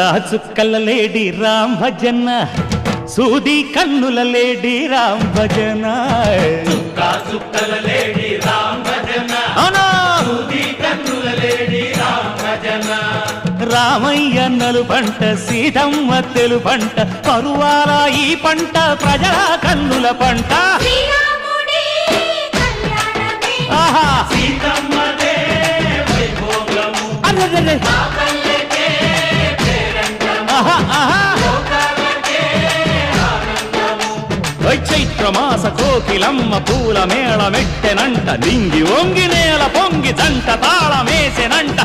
చుక్కా చుక్కల లేడి రామ్ భజన సూది కన్నుల లేడి రామ్ భజన చుక్కా చుక్కల లేడి రామ్ భజన అవునా సూది కన్నుల లేడి రామ్ భజన రామయ్య నలు పంట సీతమ్మ తెలు పంట పరువాల ఈ పంట ప్రజల కన్నుల పంట ఆహా సీతమ్మదే వైభోగము అరెరెరె. మా పల్లెకే పేరంటము ఆహా ఆహా లోకాలకే ఆనందము ఓయ్ చైత్రమాస కోకిలమ్మ పూల మేళ మెట్టెనంట నింగి వంగి నేల పొంగి జంట తాళమేసెనంట